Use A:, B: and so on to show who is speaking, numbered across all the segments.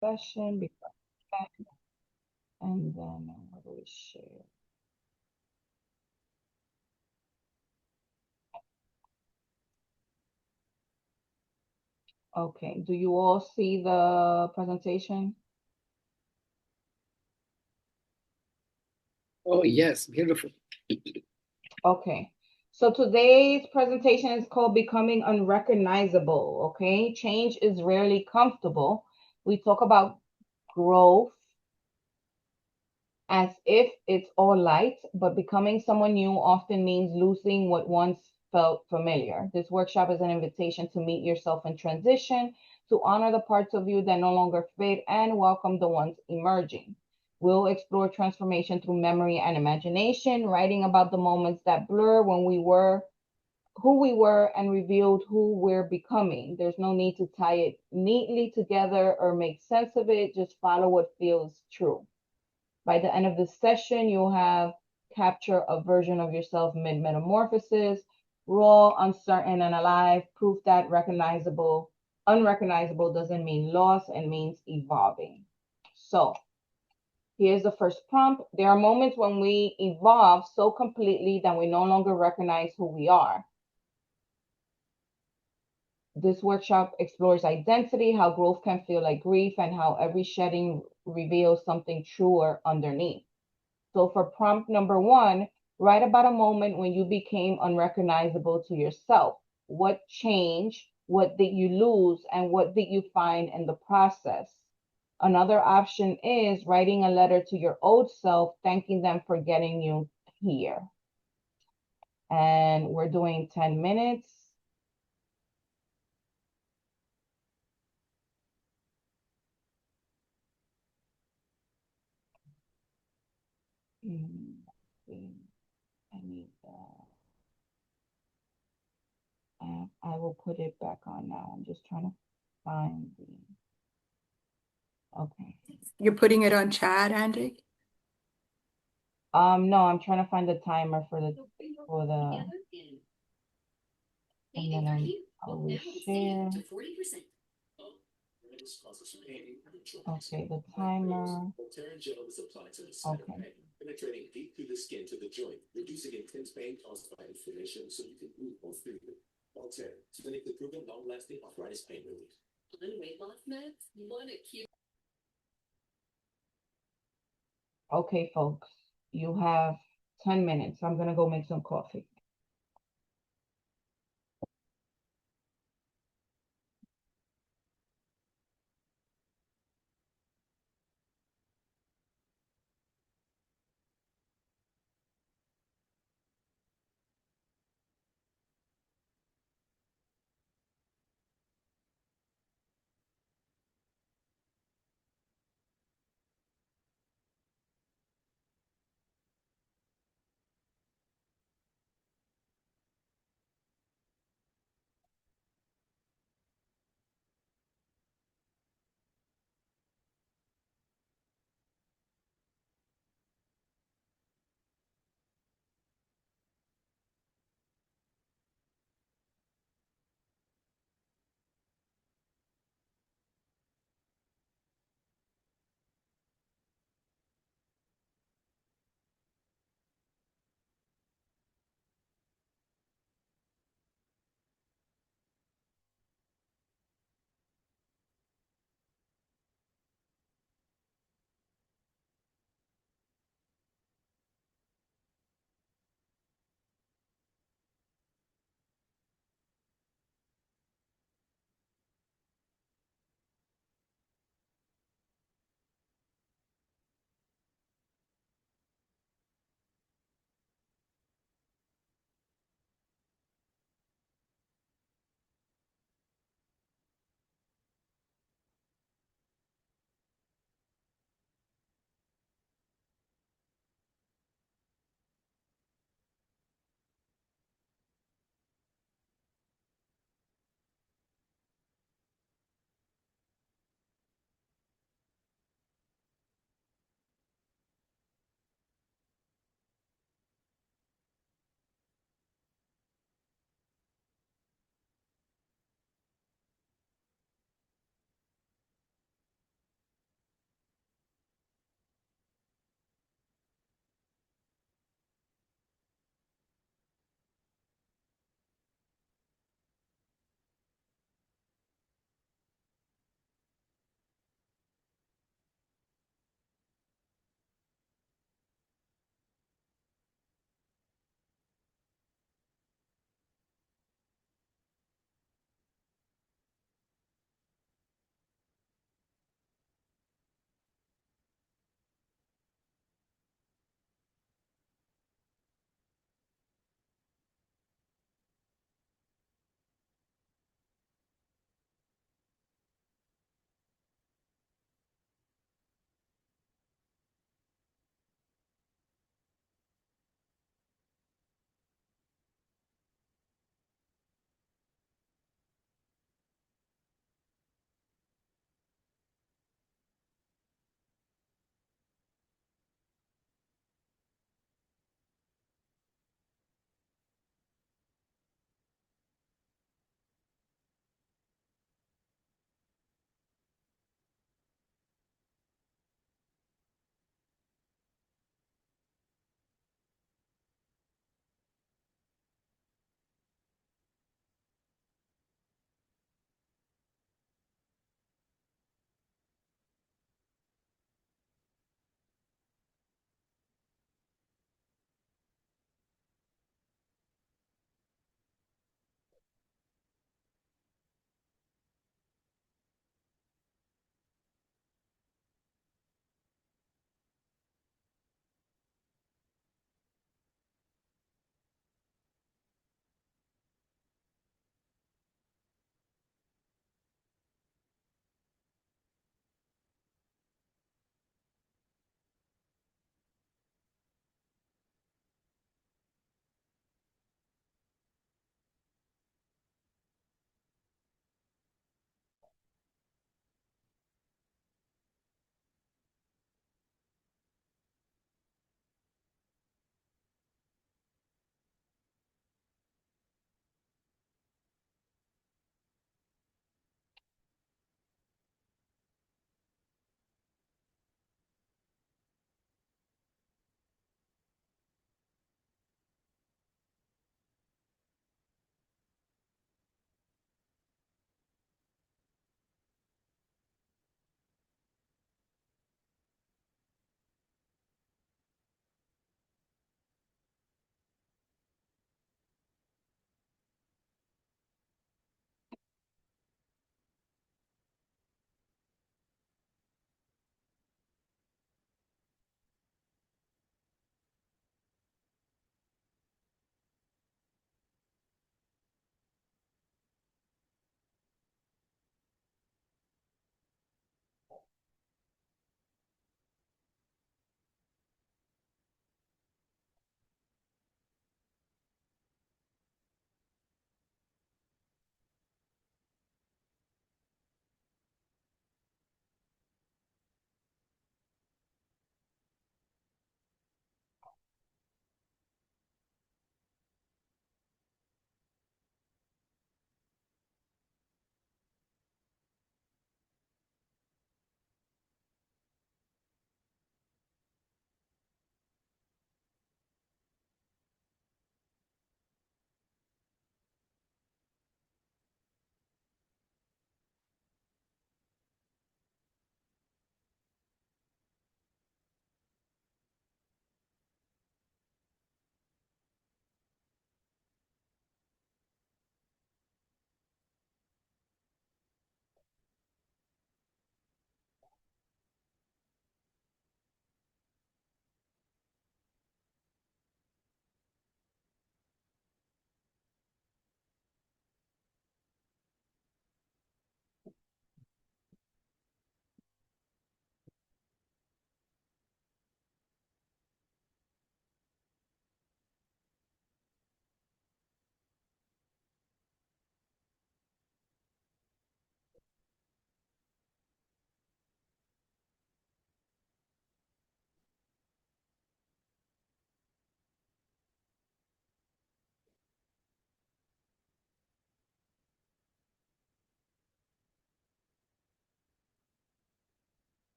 A: session before and then what do we share? Okay, do you all see the presentation?
B: Oh, yes, beautiful.
A: Okay, so today's presentation is called Becoming Unrecognizable. Okay, change is rarely comfortable. We talk about growth as if it's all light, but becoming someone new often means losing what once felt familiar. This workshop is an invitation to meet yourself in transition, to honor the parts of you that no longer fit, and welcome the ones emerging. We'll explore transformation through memory and imagination, writing about the moments that blur when we were who we were and revealed who we're becoming. There's no need to tie it neatly together or make sense of it, just follow what feels true. By the end of this session, you'll have capture a version of yourself mid-metamorphosis, raw, uncertain, and alive, proof that unrecognizable doesn't mean loss, and means evolving. So here's the first prompt. There are moments when we evolve so completely that we no longer recognize who we are. This workshop explores identity, how growth can feel like grief, and how every shedding reveals something truer underneath. So for prompt number one, write about a moment when you became unrecognizable to yourself. What changed? What did you lose? And what did you find in the process? Another option is writing a letter to your old self, thanking them for getting you here. And we're doing 10 minutes. I need I will put it back on now. I'm just trying to find the, okay.
C: You're putting it on chat, Andy?
A: No, I'm trying to find the timer for the, and then I will share. Okay, the timer. Okay.
D: Penetrating deep through the skin to the joint, reducing intense pain caused by inflammation so you can move more freely. Voltaire, clinically proven long-lasting arthritis pain relief. On weight loss meds, you want to keep.
A: Okay, folks, you have 10 minutes. I'm gonna go make some coffee.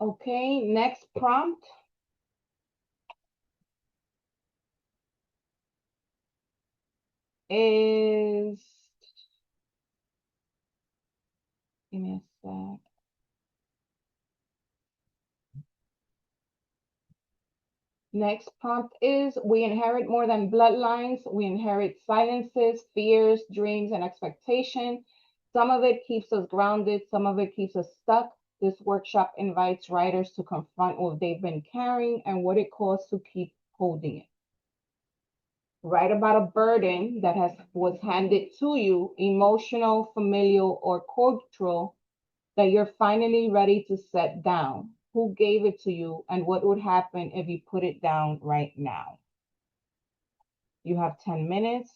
A: Okay, next prompt is, give me a sec. Next prompt is, we inherit more than bloodlines. We inherit silences, fears, dreams, and expectation. Some of it keeps us grounded. Some of it keeps us stuck. This workshop invites writers to confront what they've been carrying and what it costs to keep holding it. Write about a burden that was handed to you, emotional, familial, or cultural, that you're finally ready to set down. Who gave it to you, and what would happen if you put it down right now? You have 10 minutes.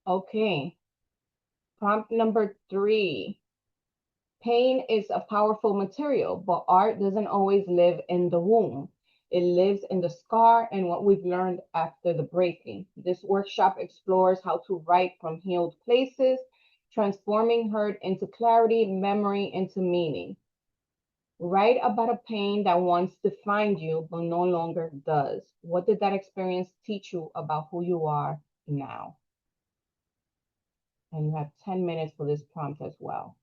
A: Okay. Prompt number 3. Pain is a powerful material, but art doesn't always live in the womb. It lives in the scar and what we've learned after the breaking. This workshop explores how to write from healed places, transforming hurt into clarity, memory into meaning. Write about a pain that once defined you but no longer does. What did that experience teach you about who you are now? And you have 10 minutes for this prompt as well.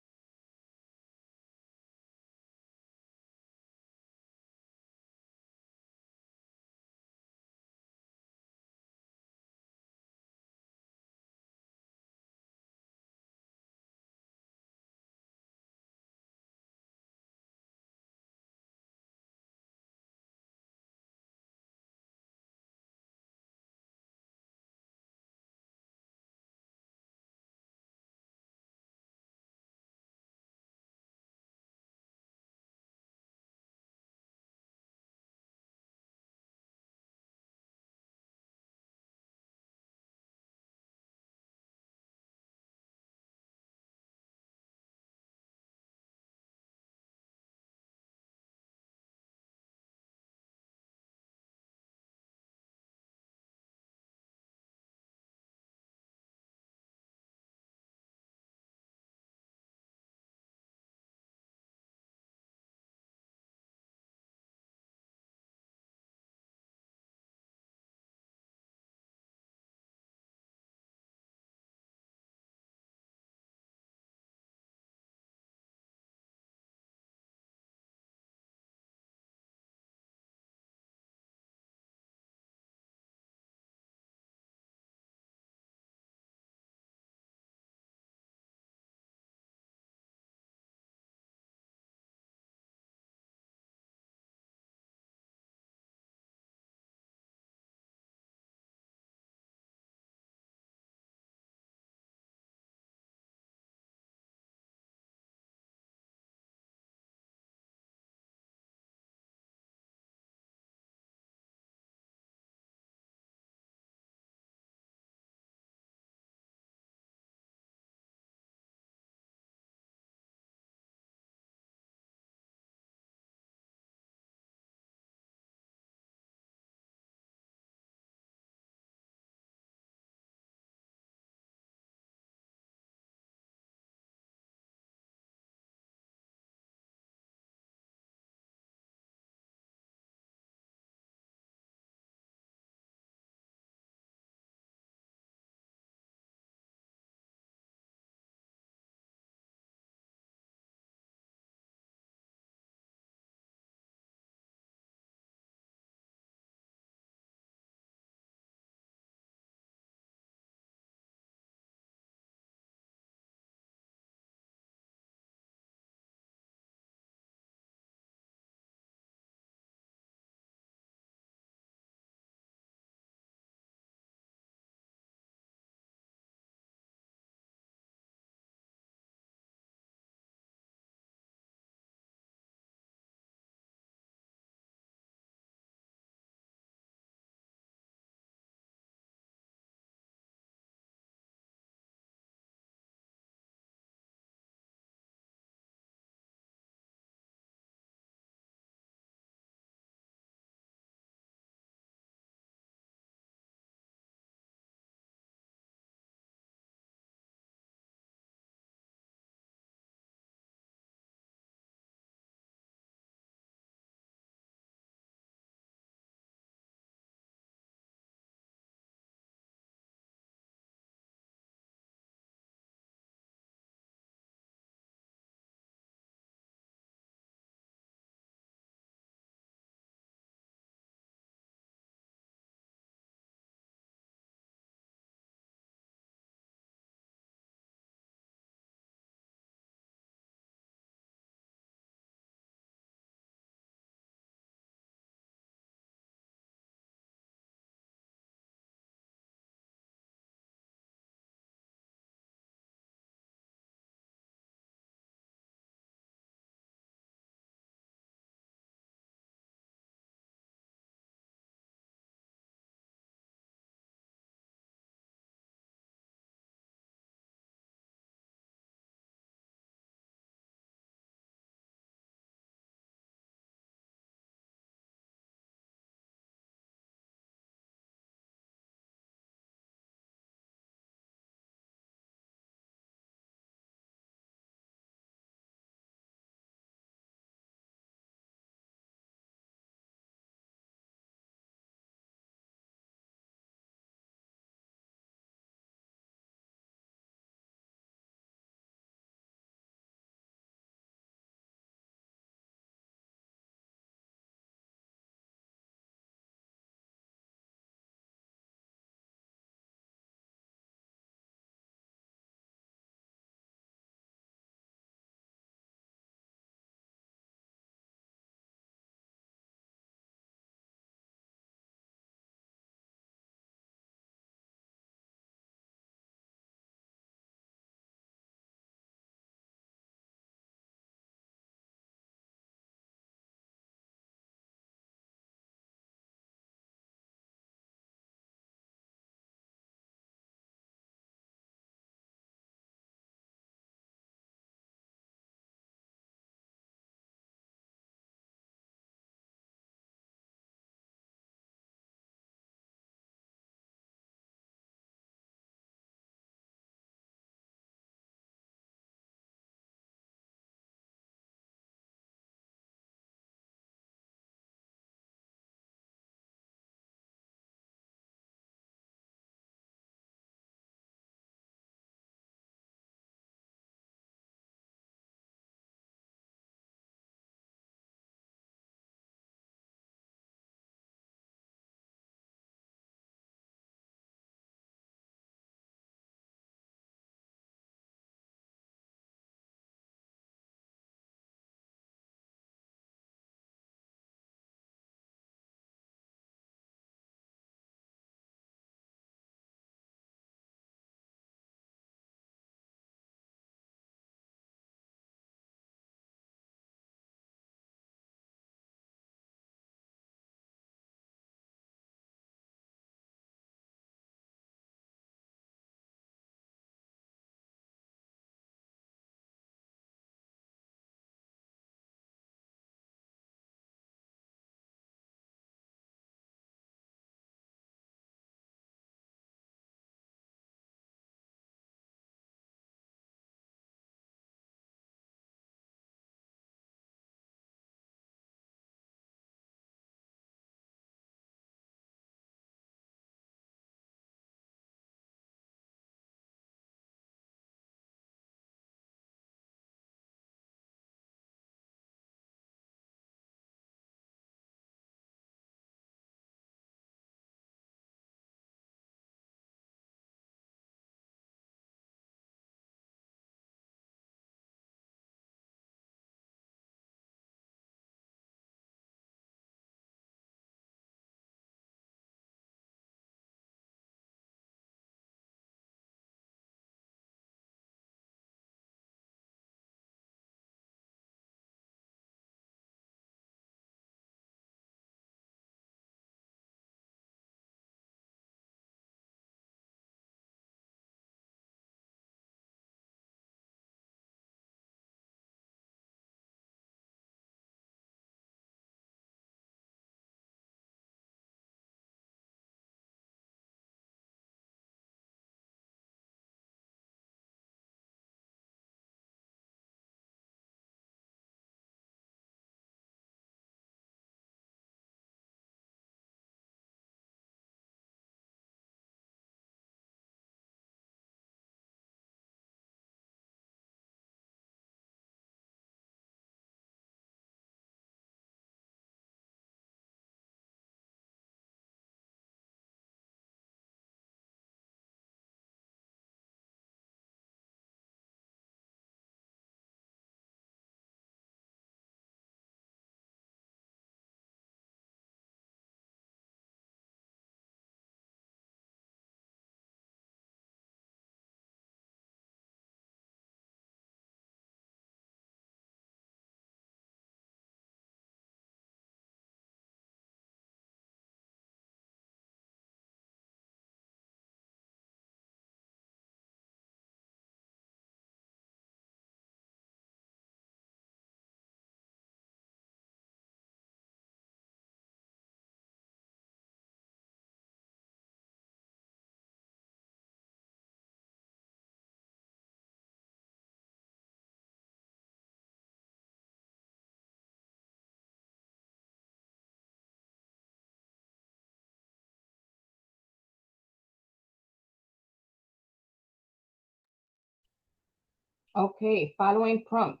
A: Okay, following prompt.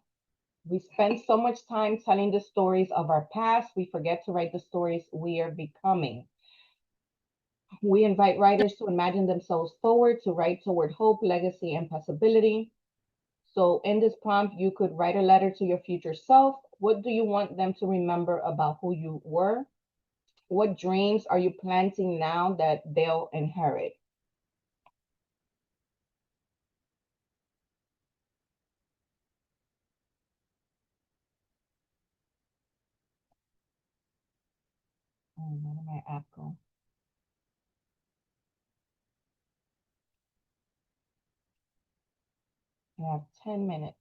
A: We spend so much time telling the stories of our past, we forget to write the stories we are becoming. We invite writers to imagine themselves forward, to write toward hope, legacy, and possibility. So, in this prompt, you could write a letter to your future self. What do you want them to remember about who you were? What dreams are you planting now that they'll inherit? Oh, where did my app go? You have 10 minutes.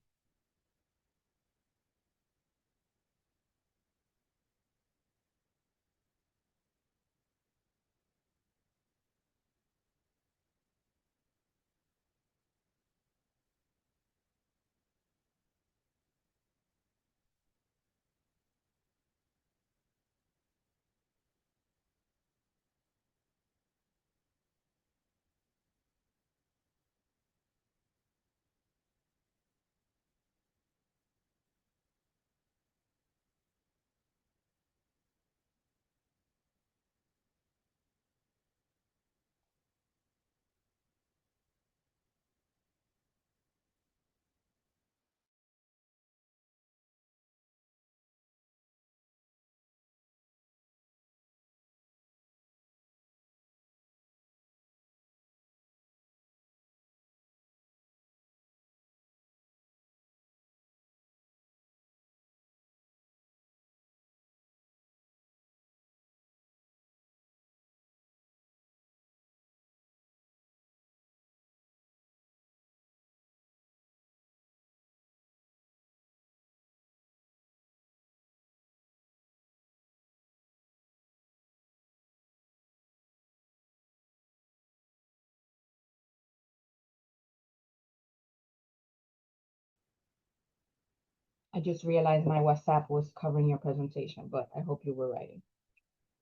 A: I just realized my WhatsApp was covering your presentation, but I hope you were writing.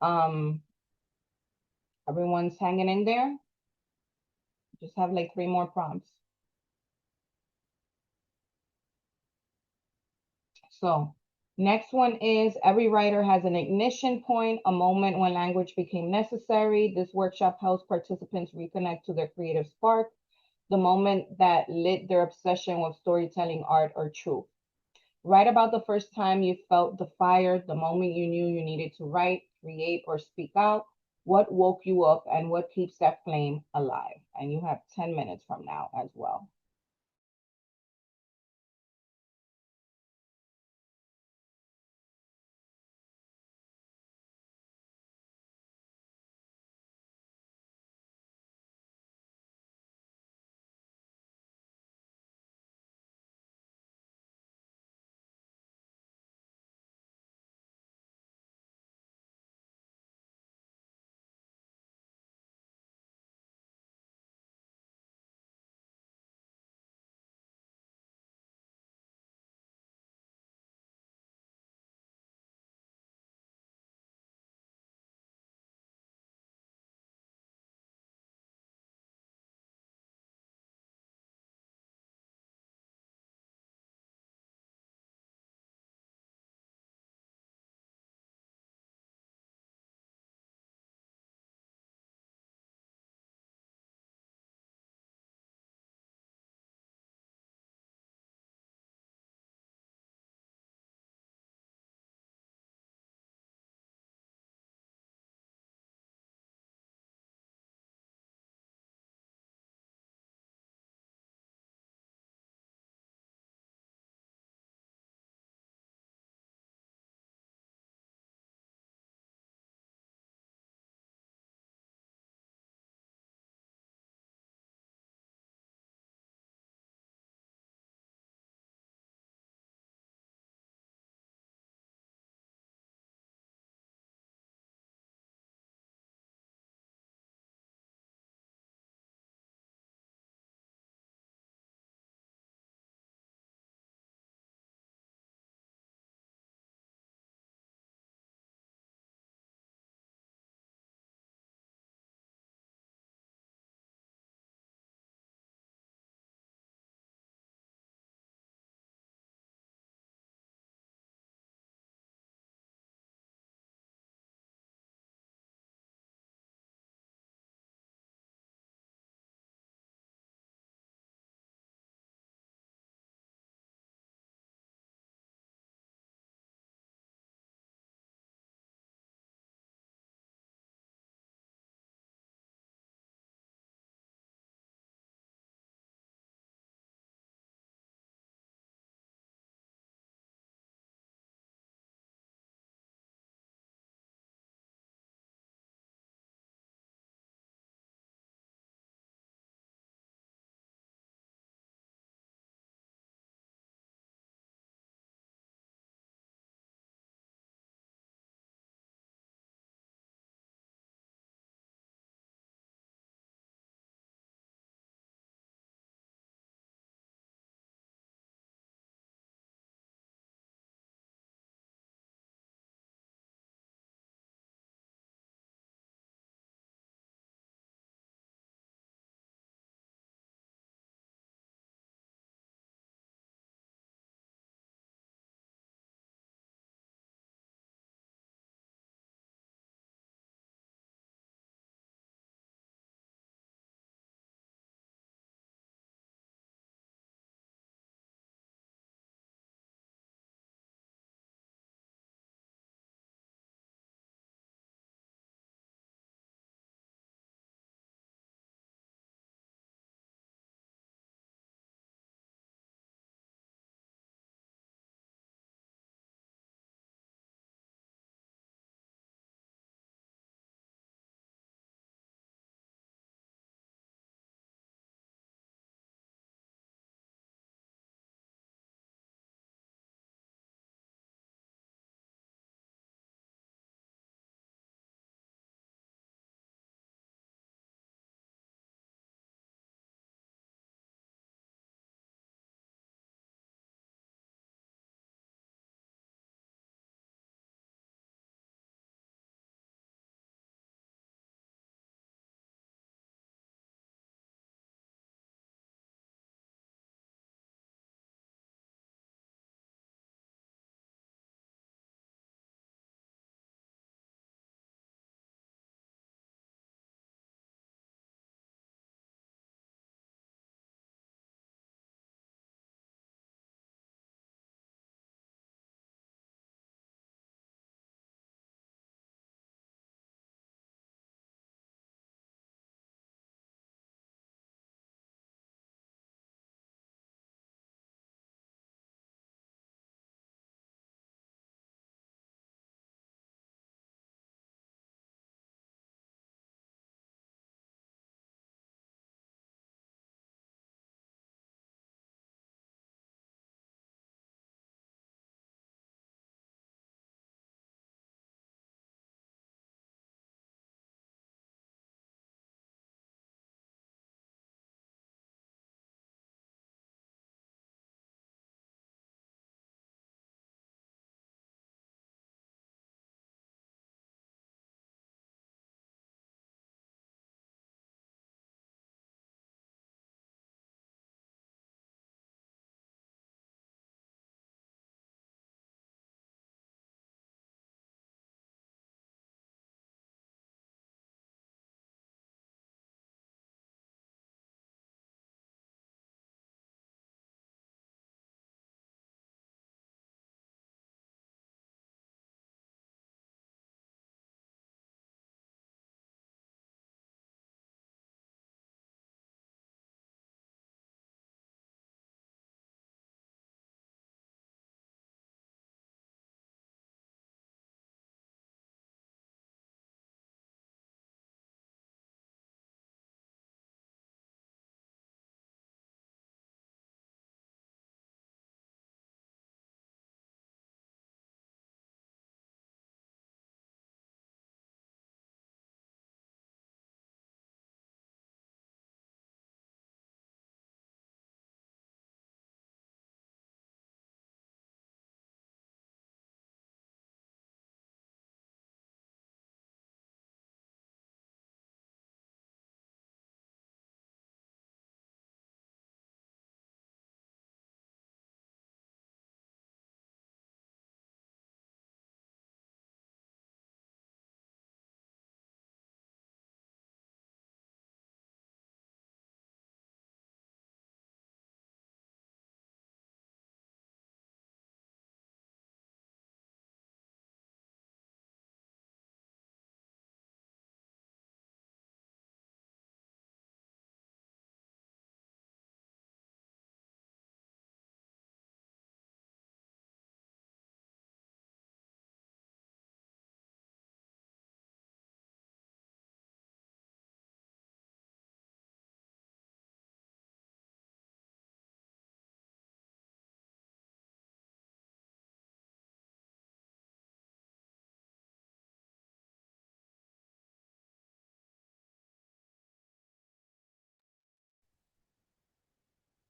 A: Um, Everyone's hanging in there. Just have like 3 more prompts. So next one is every writer has an ignition point, a moment when language became necessary. This workshop helps participants reconnect to their creative spark, the moment that lit their obsession with storytelling, art, or truth. Write about the first time you felt the fire, the moment you knew you needed to write, create, or speak out. What woke you up and what keeps that flame alive? And you have 10 minutes from now as well.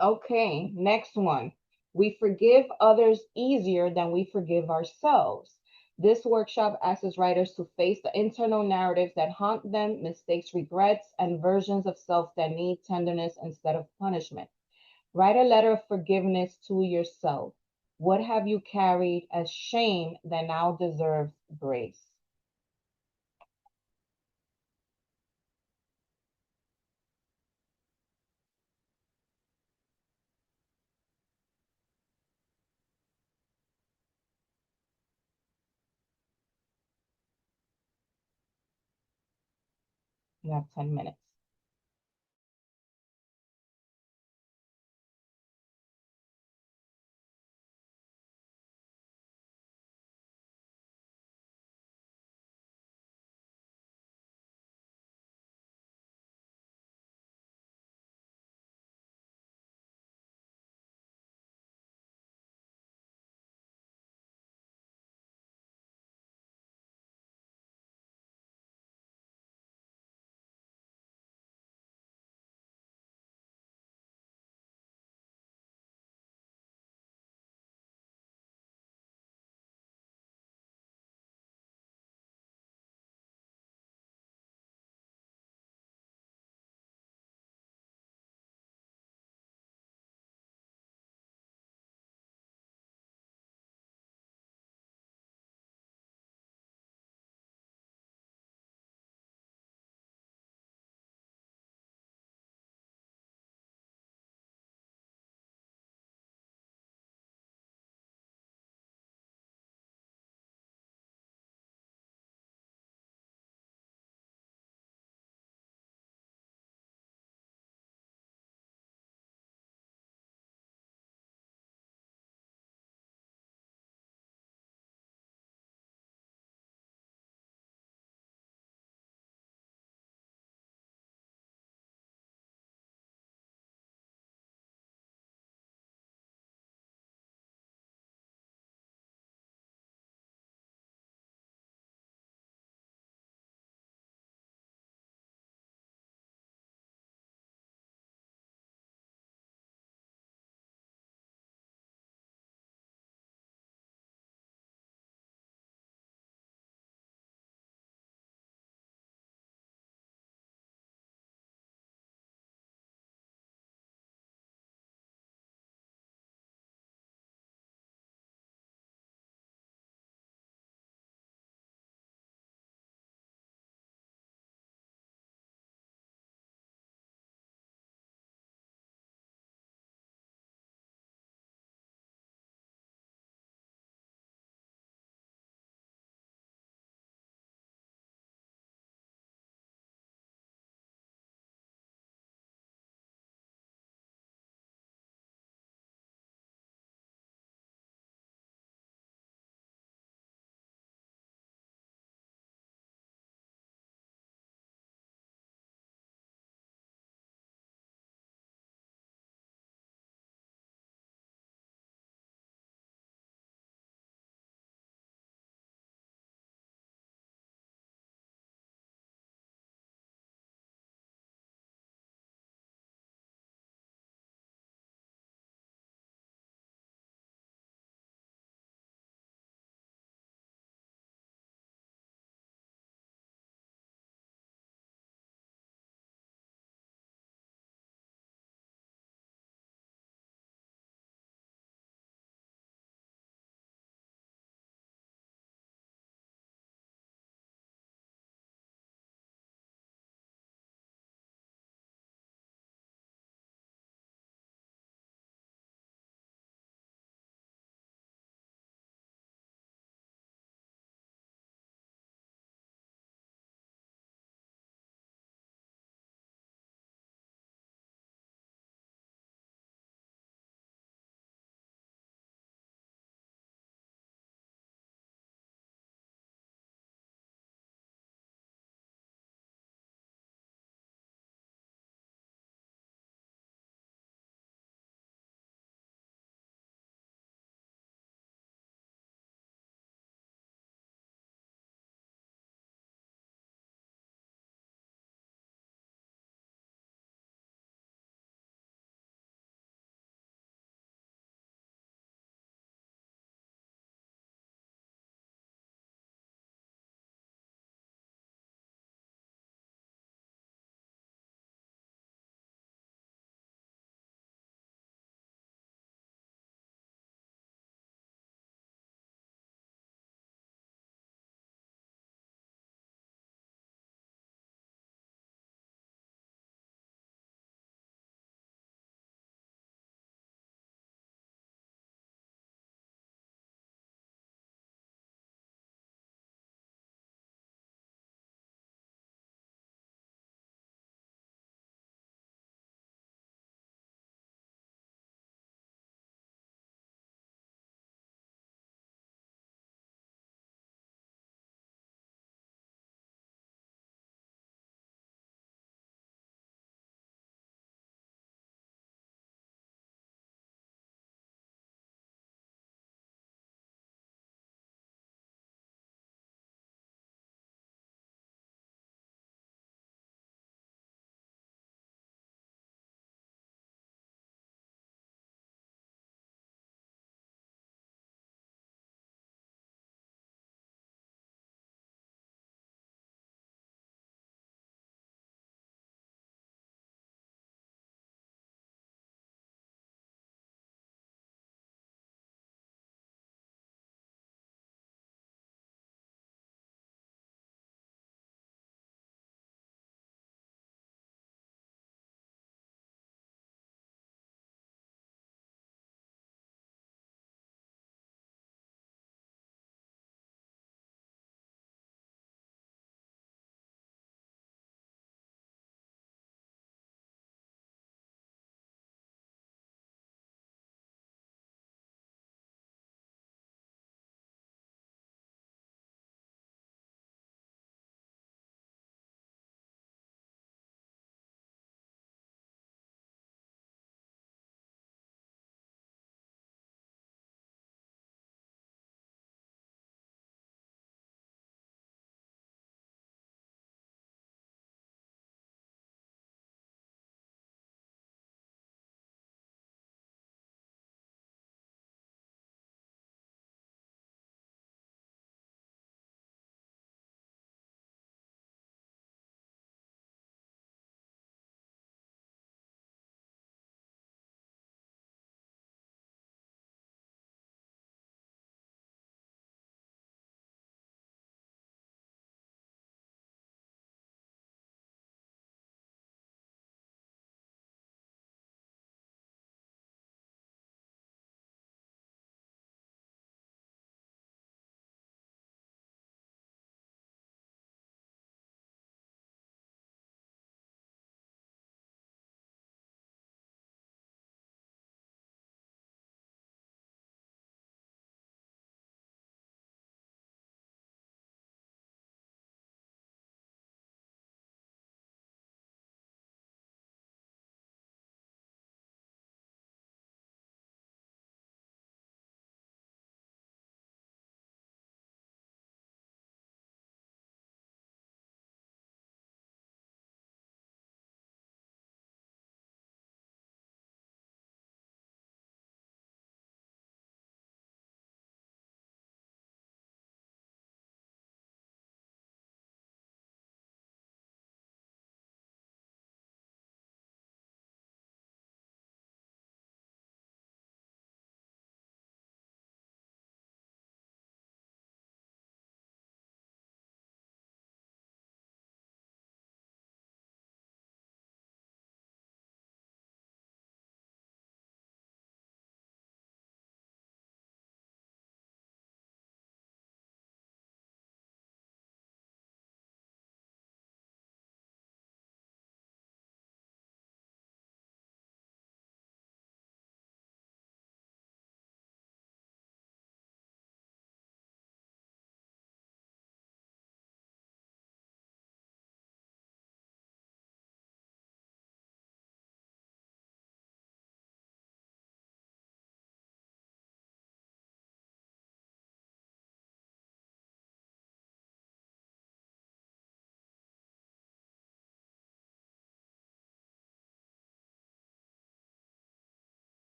A: Okay, next one. We forgive others easier than we forgive ourselves. This workshop asks writers to face the internal narratives that haunt them, mistakes, regrets, and versions of self that need tenderness instead of punishment. Write a letter of forgiveness to yourself. What have you carried as shame that now deserves grace? You have 10 minutes.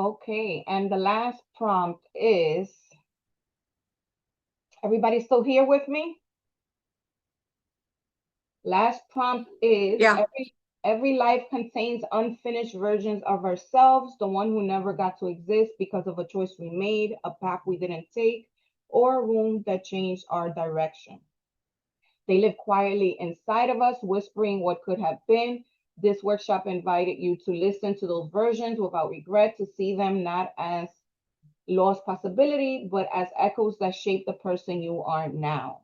A: Okay, and the last prompt is, everybody still here with me? Last prompt is,
C: Yeah.
A: every life contains unfinished versions of ourselves, the one who never got to exist because of a choice we made, a path we didn't take, or a wound that changed our direction. They live quietly inside of us, whispering what could have been. This workshop invited you to listen to those versions without regret, to see them not as lost possibility, but as echoes that shape the person you are now.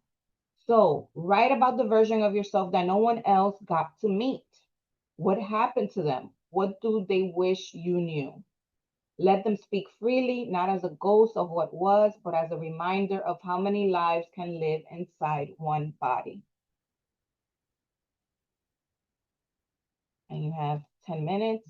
A: So, write about the version of yourself that no one else got to meet. What happened to them? What do they wish you knew? Let them speak freely, not as a ghost of what was, but as a reminder of how many lives can live inside one body. And you have 10 minutes.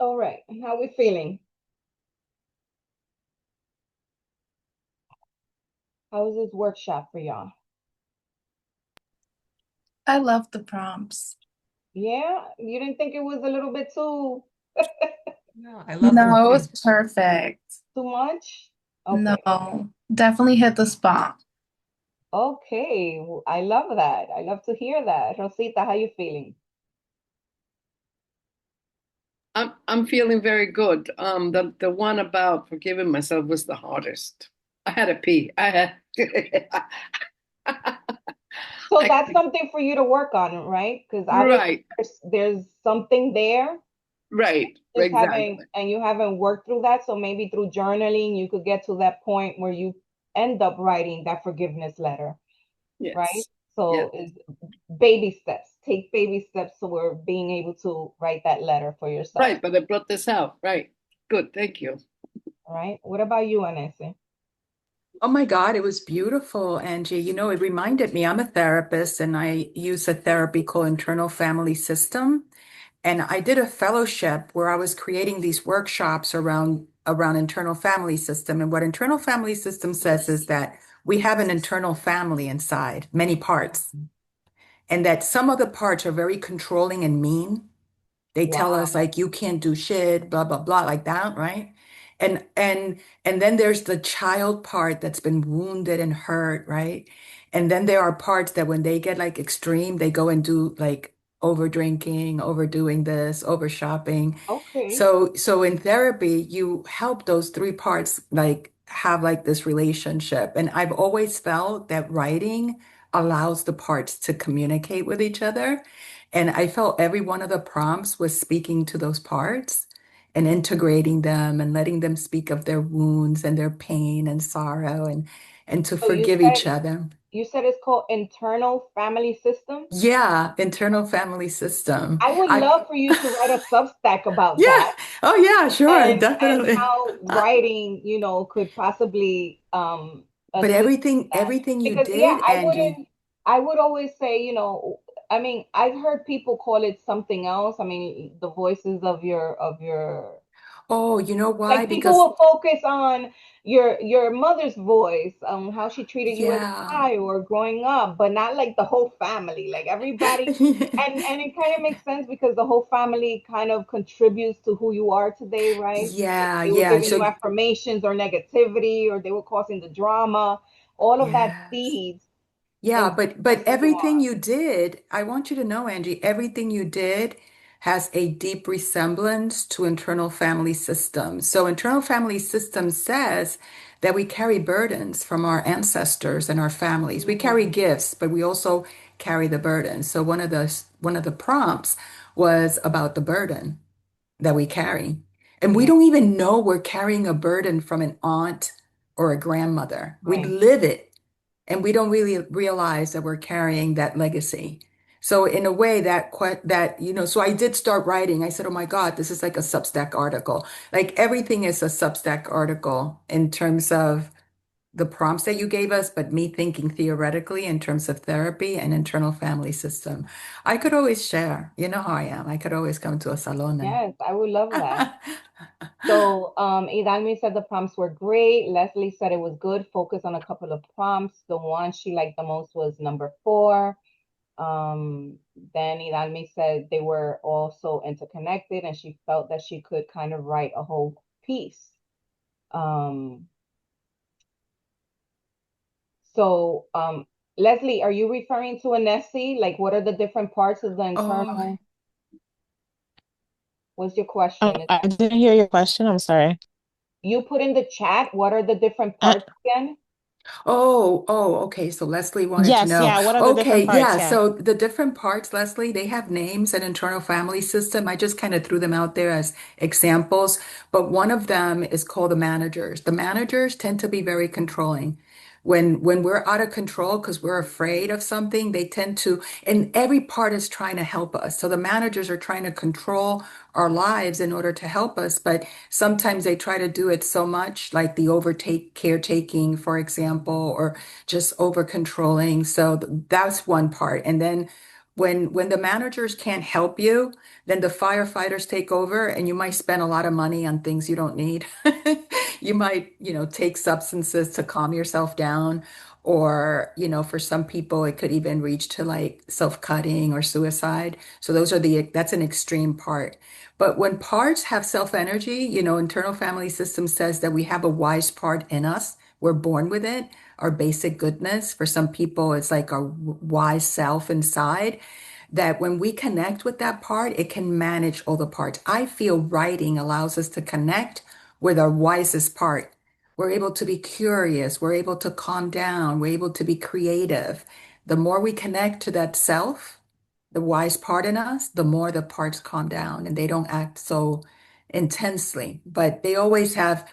A: All right. How we feeling? How was this workshop for y'all?
C: I love the prompts.
A: Yeah, you didn't think it was a little bit
B: No, I love them
C: No, it
B: too.
C: was perfect.
A: too much? Okay.
C: No, definitely hit the spot.
A: Okay. I love that. I love to hear that. Rosita, how you feeling?
E: I'm feeling very good. The one about forgiving myself was the hardest. I had to pee. I had
A: So
E: I
A: that's something for you to work on, right? Because obviously
E: right,
A: there's something there,
E: right,
A: just haven't,
E: exactly.
A: and you haven't worked through that. So maybe through journaling, you could get to that point where you end up writing that forgiveness letter, right?
E: Yes.
A: So
E: Yes.
A: is baby steps. Take baby steps toward being able to write that letter for yourself.
E: Right, but I brought this out. Right. Good, thank you.
A: All right. What about you, Anessa?
C: Oh my God, it was beautiful, Angie. You know, it reminded me, I'm a therapist and I use a therapy called internal family system. And I did a fellowship where I was creating these workshops around internal family system. And what internal family system says is that we have an internal family inside, many parts, and that some of the parts are very controlling and mean. They tell us
A: Wow.
C: like you can't do shit, blah blah blah, like that, right? And then there's the child part that's been wounded and hurt, right? And then there are parts that when they get like extreme, they go and do like over drinking, overdoing this, over shopping.
A: Okay.
C: So in therapy, you help those three parts like have like this relationship. And I've always felt that writing allows the parts to communicate with each other. And I felt every one of the prompts was speaking to those parts and integrating them and letting them speak of their wounds and their pain and sorrow and to
A: So
C: forgive each other.
A: you said it's called internal family system.
C: Yeah, internal family system.
A: I would
C: I
A: love for you to write a Substack about
C: yeah.
A: that
C: Oh yeah, sure,
A: and
C: definitely.
A: how writing, could possibly
C: But
A: assist that.
C: everything you
A: Because yeah,
C: did, Angie.
A: I would always say, I mean, I've heard people call it something else. I mean, the voices of your
C: Oh, you know why?
A: like people
C: Because
A: will focus on your mother's voice, how she treated you as a
C: yeah.
A: child or growing up, but not like the whole family, like everybody. And it kind of makes sense because the whole family kind of contributes to who you are today, right? If
C: Yeah,
A: they were
C: yeah.
A: giving you
C: So
A: affirmations or negativity, or they were causing the drama, all of that
C: yes.
A: seeds
C: Yeah,
A: into
C: but
A: who you
C: everything
A: are.
C: you did, I want you to know, Angie, everything you did has a deep resemblance to internal family system. So internal family system says that we carry burdens from our ancestors and our families. We carry
A: Mm,
C: gifts, but we also carry the burden. So one of the prompts was about the burden that we carry. And we
A: yeah,
C: don't even know we're carrying a burden from an aunt or a grandmother. We
A: right.
C: live it and we don't really realize that we're carrying that legacy. So in a way so I did start writing. I said, "Oh my God, this is like a Substack article." Like everything is a Substack article in terms of the prompts that you gave us, but me thinking theoretically in terms of therapy and internal family system. I could always share. You know how I am. I could always come to a salon
A: Yes, I would love that.
C: and
A: So, Idalmi said the prompts were great. Leslie said it was good. Focus on a couple of prompts. The one she liked the most was number 4. Then Idalmi said they were also interconnected and she felt that she could kind of write a whole piece. Um, so, Leslie, are you referring to a Nessie? Like, what are the different parts of the
C: oh,
A: internal? What's your question? Is
B: I
A: that
B: didn't hear your question. I'm sorry.
A: you put in the chat? What are the different
B: Uh,
A: parts again?
C: okay. So Leslie wanted to
B: yes,
C: know.
B: yeah. What are the
C: Okay,
B: different parts?
C: yeah.
B: Yeah.
C: So the different parts, Leslie, they have names and internal family system. I just kind of threw them out there as examples, but one of them is called the managers. The managers tend to be very controlling. When we're out of control because we're afraid of something, they tend to, and every part is trying to help us. So the managers are trying to control our lives in order to help us, but sometimes they try to do it so much, like the overtake caretaking, for example, or just over controlling. So that's one part. And then When the managers can't help you, then the firefighters take over and you might spend a lot of money on things you don't need. You might, take substances to calm yourself down, or, for some people it could even reach to like self-cutting or suicide. So that's an extreme part. But when parts have self-energy, internal family system says that we have a wise part in us. We're born with it, our basic goodness. For some people, it's like our wise self inside, that when we connect with that part, it can manage all the parts. I feel writing allows us to connect with our wisest part. We're able to be curious, we're able to calm down, we're able to be creative. The more we connect to that self, the wise part in us, the more the parts calm down and they don't act so intensely. But they always have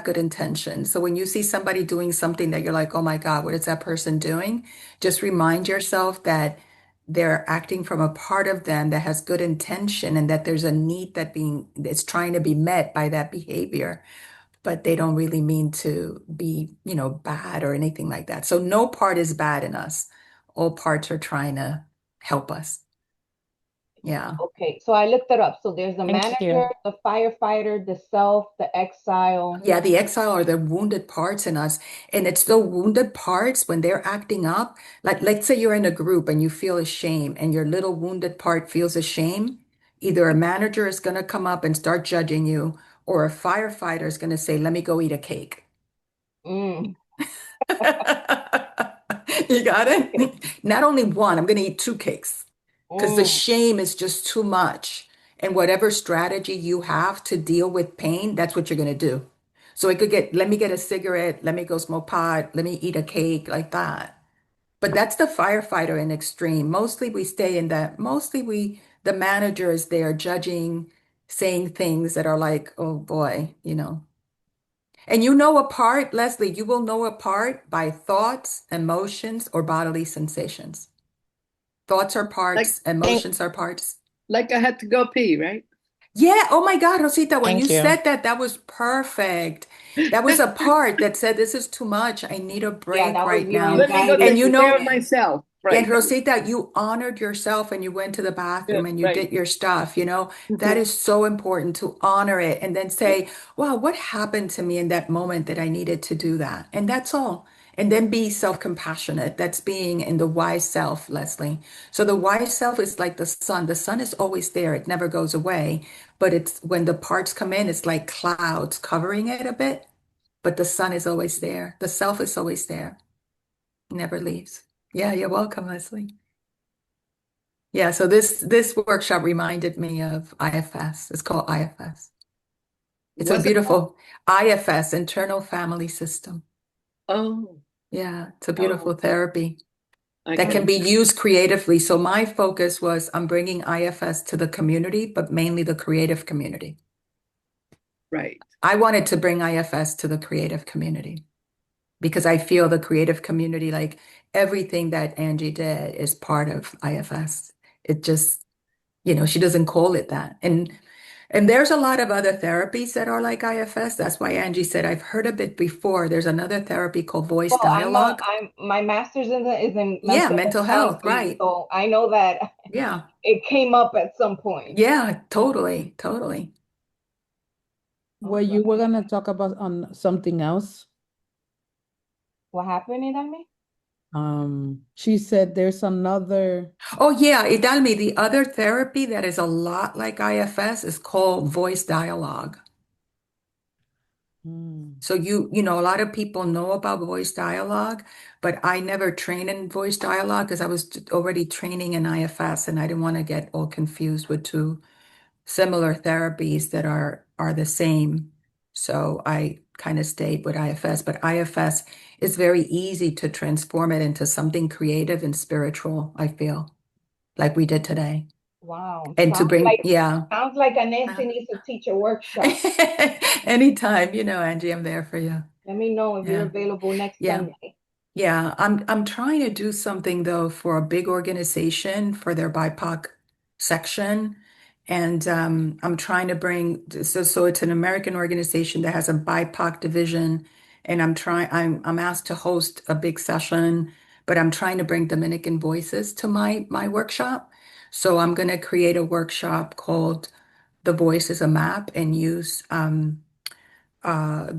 C: good intentions. So when you see somebody doing something that you're like, oh my God, what is that person doing? Just remind yourself that they're acting from a part of them that has good intention, and that there's a need that's trying to be met by that behavior, but they don't really mean to be, bad or anything like that. So no part is bad in us. All parts are trying to help us. Yeah.
A: Okay, so I looked it up. So there's the
B: Thank
A: manager,
B: you.
A: the firefighter, the self, the exile.
C: Yeah, the exile are the wounded parts in us. And it's the wounded parts when they're acting up. Like, let's say you're in a group and you feel ashamed, and your little wounded part feels ashamed. Either a manager is going to come up and start judging you, or a firefighter is going to say, let me go eat a cake.
A: Mm,
C: You got
A: okay.
C: it? Not only one, I'm going to eat two cakes because the
A: Mm,
C: shame is just too much. And whatever strategy you have to deal with pain, that's what you're going to do. So it could let me get a cigarette, let me go smoke pot, let me eat a cake, like that. But that's the firefighter in extreme. Mostly we stay in that. The manager is there judging, saying things that are like, oh boy, And apart, Leslie, you will know apart by thoughts, emotions, or bodily sensations. Thoughts are
E: Like
C: parts,
B: Thank,
C: emotions are parts.
E: like I had to go pee, right?
C: Yeah, oh my God, Rosita, when you
B: thank you.
C: said that, that was perfect. That was a part that said, this is too much. I need a
A: yeah,
C: break
A: that was
C: right
A: your
C: now.
E: Let me go
C: And
A: anxiety
E: take care
A: kicking
E: of
A: in.
E: myself.
C: and
E: Right.
C: Rosita, you honored yourself and you went to the
E: Yeah,
C: bathroom and you
E: right.
C: did your stuff. That is so important, to honor it and then
E: Yeah.
C: say, wow, what happened to me in that moment that I needed to do that? And that's all. And then be self-compassionate. That's being in the wise self, Leslie. So the wise self is like the sun. The sun is always there. It never goes away. But it's when the parts come in, it's like clouds covering it a bit. But the sun is always there. The self is always there. Never leaves. Yeah, you're welcome, Leslie. Yeah, so this workshop reminded me of IFS. It's called IFS. It's a
E: What's it called?
C: beautiful IFS, internal family system.
E: Oh,
C: Yeah, it's a
E: oh,
C: beautiful therapy
E: I
C: that can
E: can.
C: be used creatively. So my focus was I'm bringing IFS to the community, but mainly the creative community.
E: Right.
C: I wanted to bring IFS to the creative community because I feel the creative community, like everything that Angie did is part of IFS. It just, she doesn't call it that. And there's a lot of other therapies that are like IFS. That's why Angie said, I've heard of it before. There's another therapy called voice
A: Well,
C: dialogue.
A: I'm my master's is in
C: Yeah,
A: mental
C: mental
A: health
C: health,
A: counseling,
C: right.
A: so I know that
C: Yeah.
A: it came up at some point.
C: Yeah, totally, totally.
A: All
F: Well, you were
A: right.
F: gonna talk about on something else.
A: What happened, Idami?
F: She said there's another.
C: Oh, yeah, Idalmi, the other therapy that is a lot like IFS is called voice dialogue.
F: Hmm.
C: So a lot of people know about voice dialogue, but I never trained in voice dialogue because I was already training in IFS and I didn't want to get all confused with two similar therapies that are the same. So I kind of stayed with IFS, but IFS is very easy to transform it into something creative and spiritual, I feel, like we did today.
A: Wow,
C: And to bring, yeah.
A: sounds like a Nancy needs to teach a workshop.
C: Anytime, Angie, I'm there for you.
A: Let me know if you're
C: Yeah.
A: available next
C: Yeah.
A: Sunday.
C: Yeah, I'm trying to do something though for a big organization for their BIPOC section. And I'm trying to bring so it's an American organization that has a BIPOC division. And I'm asked to host a big session, but I'm trying to bring Dominican voices to my workshop. So I'm going to create a workshop called The Voice is a Map and use the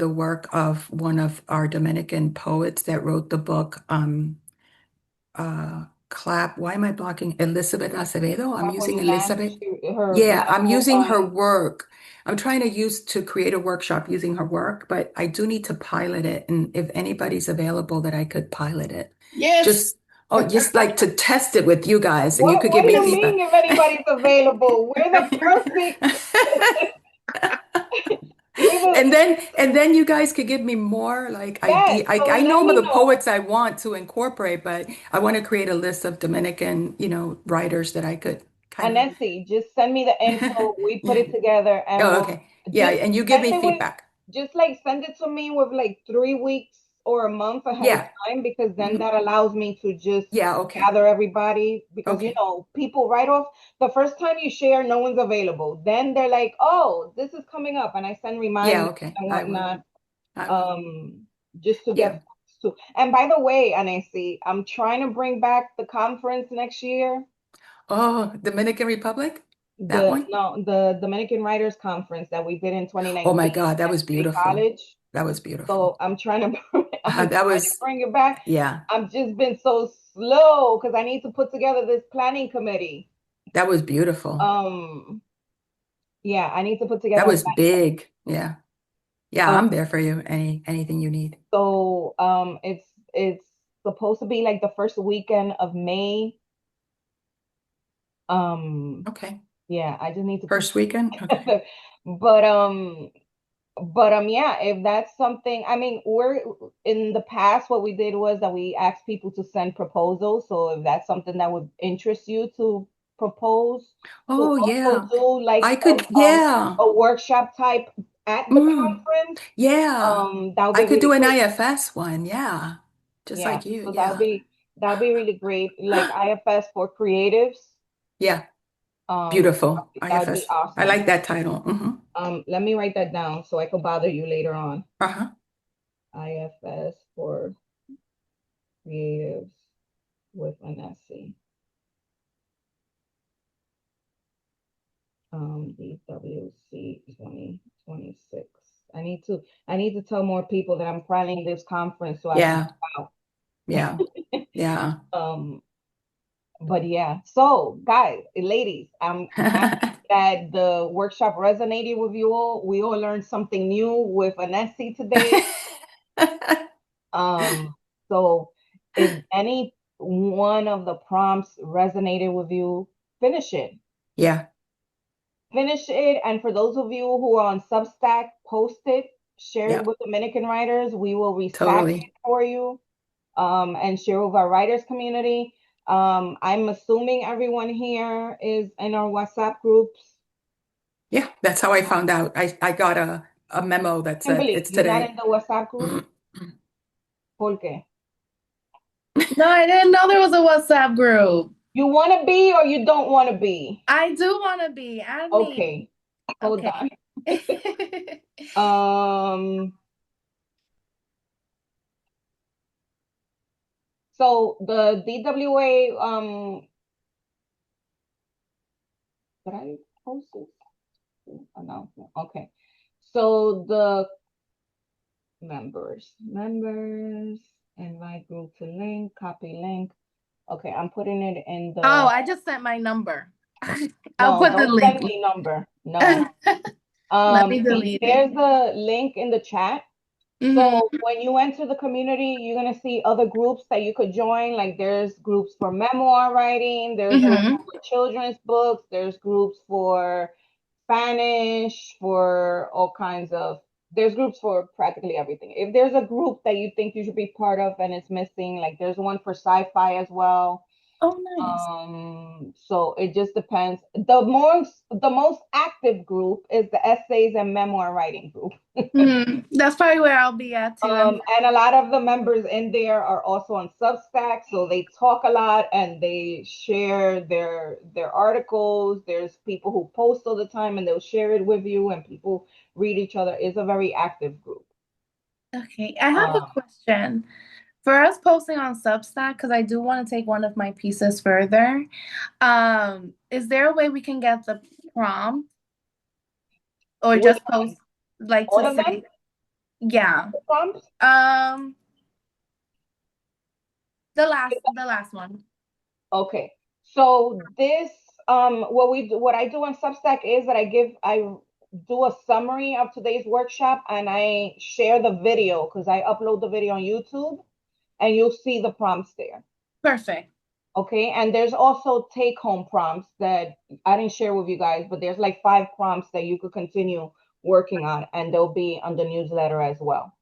C: work of one of our Dominican poets that wrote the book, Clap. Why am I blocking Elizabeth Acevedo? I'm using
A: Apollinaire,
C: Elizabeth.
A: her
C: Yeah, I'm
A: beautiful,
C: using her work. I'm trying to create a workshop using her work, but I do need to pilot it. And if anybody's available that I could pilot it,
E: Yes.
C: just just like to test it with you guys, and you could
A: what
C: give
A: do
C: me
A: you mean
C: feedback.
A: if anybody's available? We're the perfect, you're the,
C: And then you guys could give me more like idea.
A: yes,
C: I,
A: so
C: I
A: let
C: know
A: me
C: the
A: know.
C: poets I want to incorporate, but I want to create a list of Dominican, writers that I could kind of
A: Anesi, just send me the info. We put
C: yeah.
A: it together and
C: Oh,
A: we'll
C: okay. Yeah,
A: just
C: and you give
A: send
C: me
A: it with,
C: feedback.
A: just like send it to me with like 3 weeks or a month ahead of
C: Yeah.
A: time, because then
C: Mhm.
A: that allows me to just
C: Yeah, okay.
A: gather everybody. Because,
C: Okay.
A: people right off the first time you share, no one's available. Then they're like, oh, this is coming up. And I send
C: Yeah,
A: reminders
C: okay.
A: and
C: I will.
A: whatnot,
C: I will.
A: um, just to get
C: Yeah.
A: folks to. And by the way, Anesi, I'm trying to bring back the conference next year.
C: Oh, Dominican Republic? That
A: The
C: one?
A: no, the Dominican Writers Conference that we did in
C: Oh my
A: 2019
C: God, that
A: at
C: was
A: City
C: beautiful.
A: College.
C: That was beautiful.
A: So I'm trying to I'm
C: That
A: trying to
C: was,
A: bring it back.
C: yeah,
A: I've just been so slow because I need to put together this planning committee.
C: that was beautiful.
A: Um, yeah, I need to put
C: That
A: together a
C: was
A: plan.
C: big. Yeah. Yeah,
A: Um,
C: I'm there for you. Anything you need.
A: it's supposed to be like the first weekend of May. Um,
C: Okay.
A: yeah, I just need to put
C: First weekend? Okay.
A: together. But yeah, if that's something, I mean, we're in the past, what we did was that we asked people to send proposals. So if that's something that would interest you to propose, to
C: Oh
A: also
C: yeah.
A: do like
C: I could, yeah.
A: a workshop type at the
C: Mm,
A: conference,
C: yeah.
A: that would
C: I
A: be
C: could do
A: really
C: an
A: great.
C: IFS one. Yeah. Just
A: Yeah,
C: like you.
A: so
C: Yeah.
A: that'll be really great. Like IFS for creatives.
C: Yeah. Beautiful.
A: That would be
C: IFS. I
A: awesome.
C: like that title.
A: Let me write that down so I could bother you later on.
C: Uh-huh.
A: IFS for creatives with an SC. DWC 2026. I need to tell more people that I'm planning this conference so I can
C: Yeah.
A: go
C: Yeah. Yeah.
A: out. But yeah, so guys, ladies, I'm happy that the workshop resonated with you all. We all learned something new with Anesi today. So if any one of the prompts resonated with you, finish it.
C: Yeah.
A: Finish it. And for those of you who are on Substack, post it, share it
C: Yep.
A: with Dominican writers. We will restack
C: Totally.
A: it for you, and share with our writers community. I'm assuming everyone here is in our WhatsApp groups.
C: Yeah. That's how I found out. I got a memo that said
A: Kimberly,
C: it's
A: you're not in
C: today.
A: the WhatsApp group? ¿Por qué?
B: No, I didn't know there was a WhatsApp group.
A: You want to be or you don't want to be?
B: I do want to be. Add me.
A: Okay, hold on.
B: Okay.
A: So the DWA, did I post this announcement? Okay. So the members, invite group to link, copy link. Okay, I'm putting it in
B: Oh,
A: the,
B: I just sent my number. I'll
A: no,
B: put the
A: don't send
B: link.
A: me number. No.
B: Let me delete it.
A: There's a link in the chat.
B: Mhm.
A: So when you enter the community, you're gonna see other groups that you could join. Like there's groups for memoir writing, there's groups
B: Mhm.
A: for children's books, there's groups for Spanish, for all kinds of, there's groups for practically everything. If there's a group that you think you should be part of and it's missing, like there's one for sci-fi as well.
B: Oh, nice.
A: So it just depends. The most active group is the essays and memoir writing group.
B: That's probably where I'll be at too.
A: And a lot of the members in there are also on Substack, so they talk a lot and they share their articles. There's people who post all the time and they'll share it with you, and people read each other. It's a very active group.
B: Okay, I have a
A: Um,
B: question. For us posting on Substack, because I do want to take one of my pieces further, is there a way we can get the prompt or
A: Which
B: just
A: one?
B: post like
A: All
B: to
A: of them?
B: say, yeah.
A: The prompts?
B: The last one.
A: Okay. So this what I do on Substack is that I do a summary of today's workshop and I share the video because I upload the video on YouTube and you'll see the prompts there.
B: Perfect.
A: Okay. And there's also take home prompts that I didn't share with you guys, but there's like 5 prompts that you could continue working on and they'll be on the newsletter as well.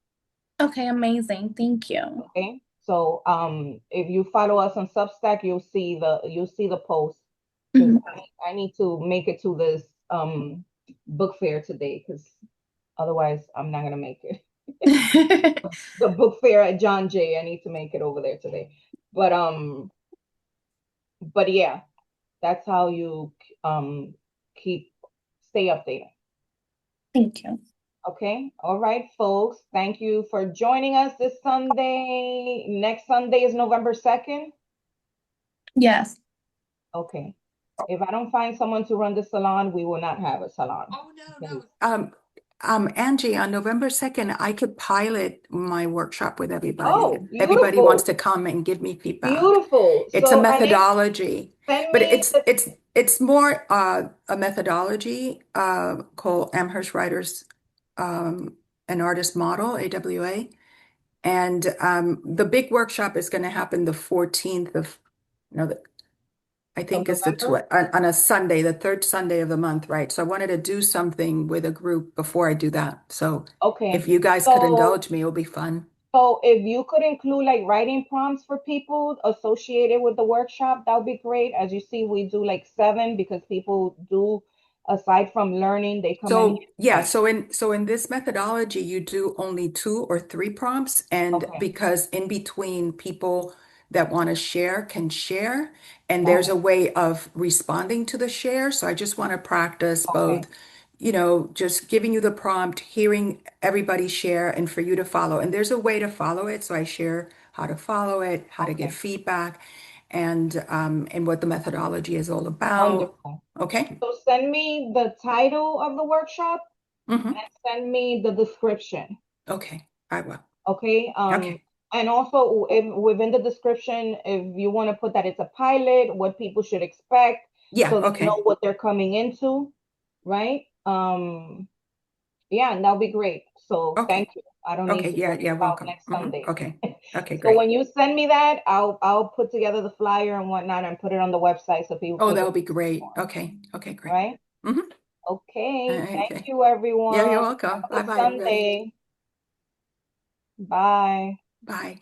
B: Okay, amazing. Thank you.
A: Okay. So if you follow us on Substack, you'll see the post. 'Cause
B: Mhm.
A: I need to make it to this book fair today because otherwise I'm not gonna make it. The book fair at John Jay, I need to make it over there today. But yeah, that's how you stay updated.
B: Thank you.
A: Okay. All right, folks. Thank you for joining us this Sunday. Next Sunday is November 2nd.
B: Yes.
A: Okay. If I don't find someone to run the salon, we will not have a salon.
C: Oh, no. Angie, on November 2nd, I could pilot my workshop with everybody.
A: Oh,
C: If everybody wants to
A: beautiful.
C: come and give me feedback.
A: Beautiful.
C: It's a
A: So, and
C: methodology,
A: send
C: but
A: me the,
C: it's more a methodology called Amherst Writers an Artist Model, AWA. And the big workshop is going to happen the 14th of, no, I think it's
A: November.
C: on a Sunday, the third Sunday of the month, right? So I wanted to do something with a group before I do that. So if
A: Okay.
C: you guys could
A: So,
C: indulge me, it'll be fun.
A: so if you could include like writing prompts for people associated with the workshop, that would be great. As you see, we do like 7 because people do, aside from learning, they come in
C: So
A: here.
C: yeah,
A: Like,
C: so in this methodology, you do only 2 or 3 prompts, and
A: okay.
C: because in between people that want to share can share, and there's
A: Oh,
C: a way of responding to the share. So I just want to practice
A: okay.
C: both, just giving you the prompt, hearing everybody share, and for you to follow. And there's a way to follow it. So I share how to follow it, how to give
A: Okay.
C: feedback, and what the methodology is all about.
A: Wonderful.
C: Okay.
A: So send me the title of the workshop
C: Mm-hmm.
A: and send me the description.
C: Okay. I will.
A: Okay.
C: Okay.
A: And also if within the description, if you want to put that it's a pilot, what people should expect,
C: Yeah,
A: so they know
C: okay.
A: what they're coming into, right? Yeah, and that'll be great. So
C: Okay.
A: thank you. I don't need
C: Okay.
A: to
C: Yeah,
A: worry
C: yeah,
A: about
C: welcome.
A: next Sunday.
C: Okay. Okay,
A: So when
C: great.
A: you send me that, I'll put together the flyer and whatnot and put it on the website so people
C: Oh,
A: can
C: that'll
A: register
C: be great.
A: for
C: Okay. Okay,
A: it,
C: great.
A: right?
C: Mm-hmm.
A: Okay. Thank
C: Okay.
A: you,
C: Yeah, you're
A: everyone. Have
C: welcome.
A: a good
C: Bye-bye, everybody.
A: Sunday. Bye.
C: Bye.